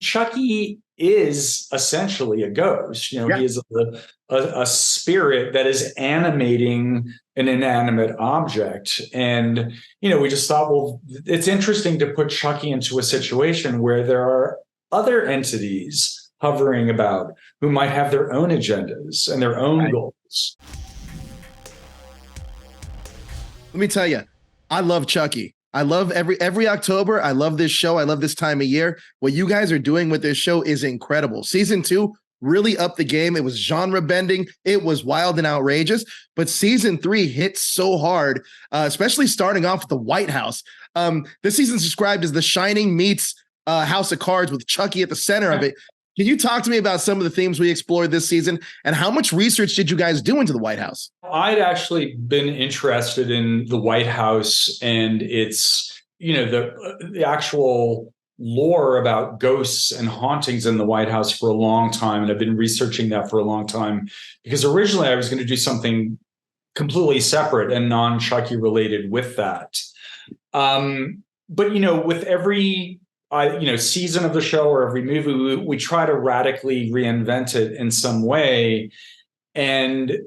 Chucky is essentially a ghost. Yeah. He is a spirit that is animating an inanimate object. And, we just thought, well, it's interesting to put Chucky into a situation where there are other entities hovering about who might have their own agendas and their own goals. Let me tell you, I love Chucky. I love every October. I love this show. I love this time of year. What you guys are doing with this show is incredible. Season 2 really upped the game. It was genre bending. It was wild and outrageous. But season 3 hit so hard, especially starting off with the White House. This season's described as The Shining meets House of Cards with Chucky at the center of it. Can you talk to me about some of the themes we explored this season and how much research did you guys do into the White House? I'd actually been interested in the White House and its, the actual lore about ghosts and hauntings in the White House for a long time. And I've been researching that for a long time because originally I was going to do something completely separate and non-Chucky related with that. But, with every season of the show or every movie, we try to radically reinvent it in some way. And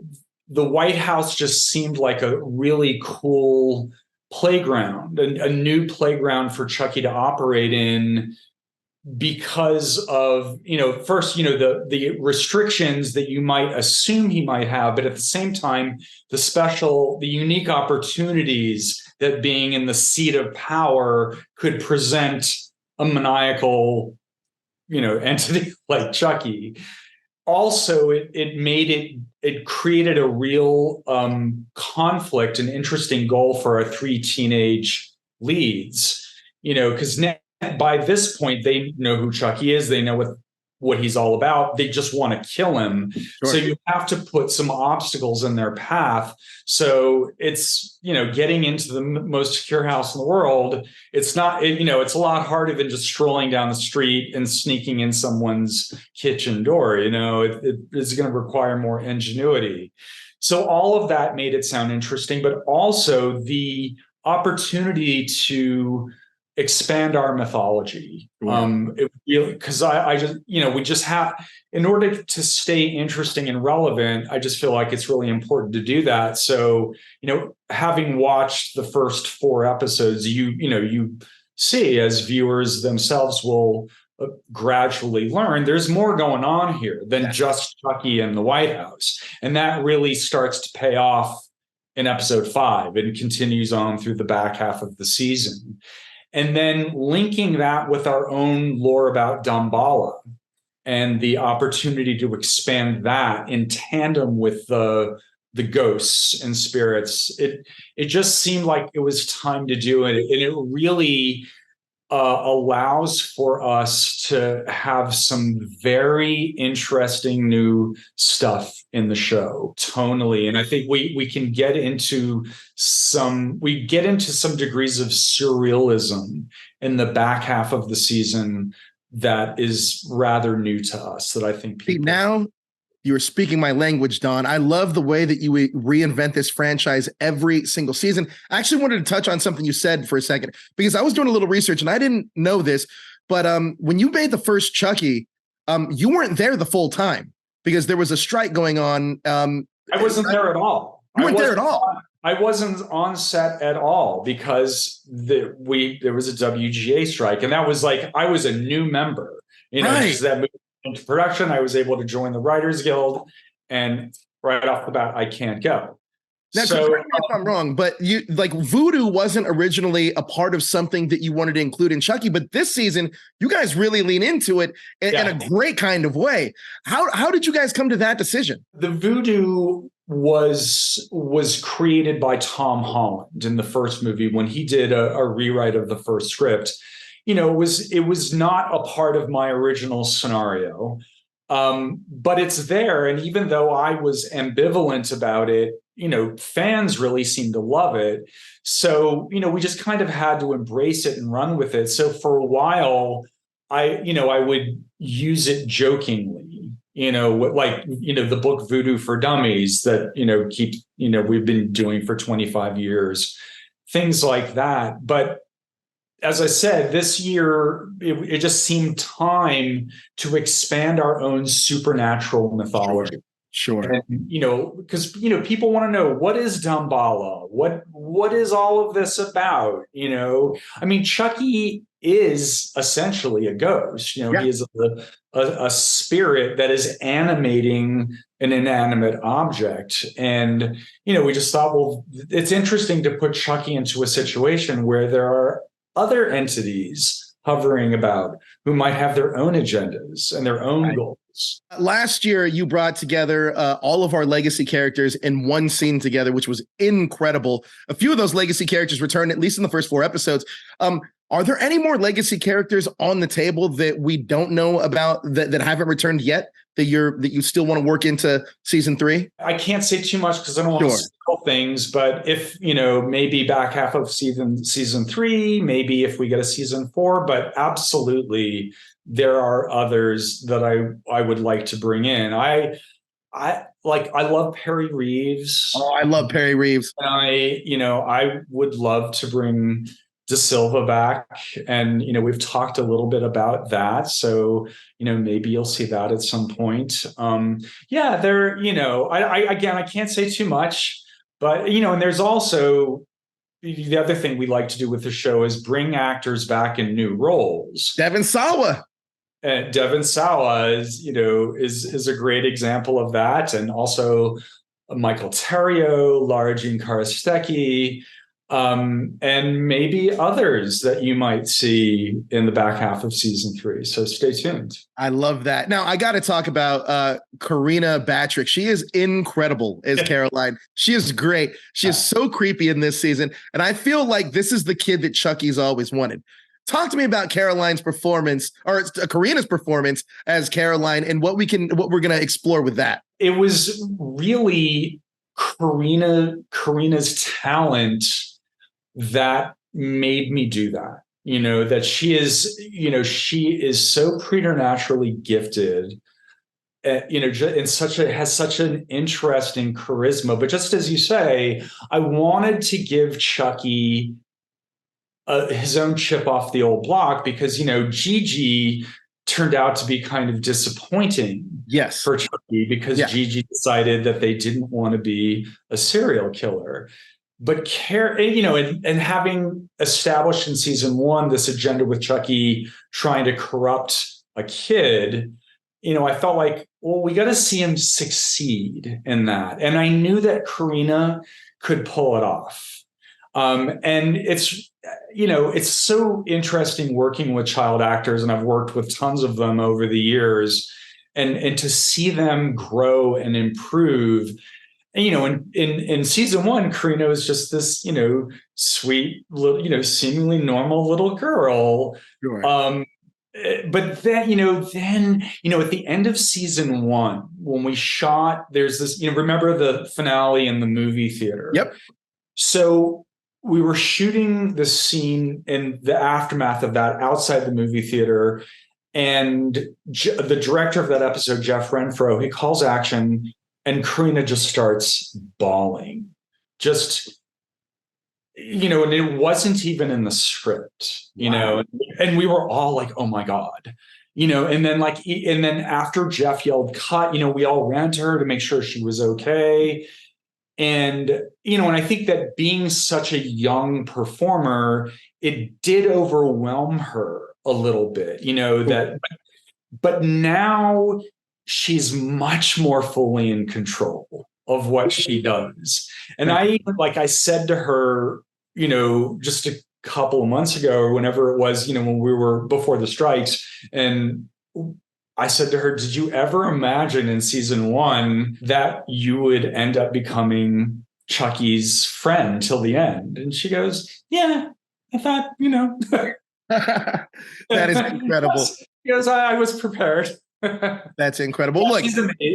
the White House just seemed like a really cool playground, a new playground for Chucky to operate in because of, first, the restrictions that you might assume he might have, but at the same time, the unique opportunities that being in the seat of power could present a maniacal, entity like Chucky. Also, it created a real conflict and interesting goal for our 3 teenage leads, because by this point, they know who Chucky is. They know what he's all about. They just want to kill him. Sure. So you have to put some obstacles in their path. So it's, getting into the most secure house in the world. It's not, it's a lot harder than just strolling down the street and sneaking in someone's kitchen door. It is going to require more ingenuity. So all of that made it sound interesting, but also the opportunity to expand our mythology. Because I just, we just have, in order to stay interesting and relevant, I just feel like it's really important to do that. So, having watched the first 4 episodes, you see, as viewers themselves will gradually learn, there's more going on here than just Chucky and the White House. And that really starts to pay off in episode 5 and continues on through the back half of the season. And then linking that with our own lore about Damballa and the opportunity to expand that in tandem with the ghosts and spirits, it just seemed like it was time to do it. And it really allows for us to have some very interesting new stuff in the show tonally. And I think we can get into some degrees of surrealism in the back half of the season that is rather new to us, that I think people... Now you're speaking my language, Don. I love the way that you reinvent this franchise every single season. I actually wanted to touch on something you said for a second, because I was doing a little research and I didn't know this, but when you made the first Chucky, you weren't there the full time because there was a strike going on. I wasn't there at all. You weren't there at all. I wasn't on set at all because there was a WGA strike, and that was like, I was a new member, right. That movie into production. I was able to join the Writers Guild, and right off the bat, I can't go. Now, correct me if I'm wrong, but Voodoo wasn't originally a part of something that you wanted to include in Chucky, but this season you guys really lean into it in a great kind of way. How did you guys come to that decision? The Voodoo was created by Tom Holland in the first movie when he did a rewrite of the first script. It was not a part of my original scenario, but it's there. And even though I was ambivalent about it, fans really seemed to love it. So, we just kind of had to embrace it and run with it. So for a while, I would use it jokingly, the book Voodoo for Dummies that, we've been doing for 25 years, things like that. But as I said, this year it just seemed time to expand our own supernatural mythology. Sure. And because people want to know, what is Damballa? What is all of this about? I mean, Chucky is essentially a ghost. Yeah. He is a spirit that is animating an inanimate object. And we just thought, well, it's interesting to put Chucky into a situation where there are other entities hovering about who might have their own agendas and their own goals. Last year, you brought together all of our legacy characters in one scene together, which was incredible. A few of those legacy characters returned, at least in the first 4 episodes. Are there any more legacy characters on the table that we don't know about that haven't returned yet, that you still want to work into season 3? I can't say too much because I don't want to spoil things, but if maybe back half of season 3, maybe if we get a season 4, but absolutely there are others that I would like to bring in. I love Perry Reeves. Oh, I love Perry Reeves. And I would love to bring De Silva back, and we've talked a little bit about that, so maybe you'll see that at some point. I can't say too much, but and there's also the other thing we like to do with the show is bring actors back in new roles. Devon Sawa. And Devon Sawa is a great example of that, and also Michael Terrio, Lara Jean Karastecki, and maybe others that you might see in the back half of season 3. So stay tuned. I love that. Now I got to talk about Carina Battrick. She is incredible as Caroline. She is great. She is so creepy in this season, and I feel like this is the kid that Chucky's always wanted. Talk to me about Caroline's performance, or Carina's performance as Caroline, and what we're going to explore with that. It was really Carina's talent that made me do that. That she is so preternaturally gifted. Has such an interesting charisma. But just as you say, I wanted to give Chucky his own chip off the old block, because Gigi turned out to be kind of disappointing for Chucky, because Gigi decided that they didn't want to be a serial killer. But and having established in season 1 this agenda with Chucky trying to corrupt a kid, I felt like, well, we got to see him succeed in that. And I knew that Carina could pull it off. And it's so interesting working with child actors, and I've worked with tons of them over the years, and to see them grow and improve. And, in season 1, Carina was just this, sweet little, seemingly normal little girl. Sure. But then, at the end of season 1, when we shot, there's this, remember the finale in the movie theater? Yep. So we were shooting the scene in the aftermath of that outside the movie theater. And the director of that episode, Jeff Renfro, he calls action, and Carina just starts bawling. And it wasn't even in the script, and we were all like, oh my God, and then after Jeff yelled cut, we all ran to her to make sure she was okay. And, and I think that being such a young performer, it did overwhelm her a little bit, but now she's much more fully in control of what she does. And I said to her, just a couple of months ago, or whenever it was, when we were before the strikes, and I said to her, did you ever imagine in season 1 that you would end up becoming Chucky's friend till the end? And she goes, yeah, I thought, That is incredible. She goes, I was prepared. That's incredible. Look,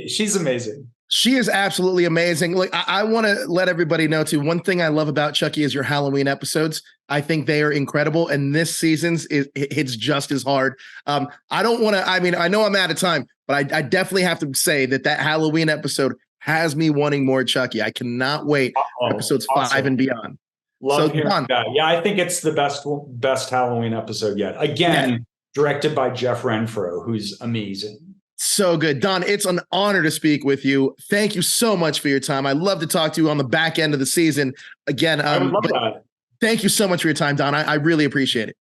she's amazing. She is absolutely amazing. Look, I want to let everybody know too. One thing I love about Chucky is your Halloween episodes. I think they are incredible, and this season's it's just as hard. I don't want to. I mean, I know I'm out of time, but I definitely have to say that Halloween episode has me wanting more Chucky. I cannot wait. Episodes 5 and beyond. Love So hearing Don, that. Yeah, I think it's the best Halloween episode yet. Again, directed by Jeff Renfro, who's amazing. so good. Don, it's an honor to speak with you. Thank you so much for your time. I love to talk to you on the back end of the season. Again, I would love that. thank you so much for your time, Don. I really appreciate it.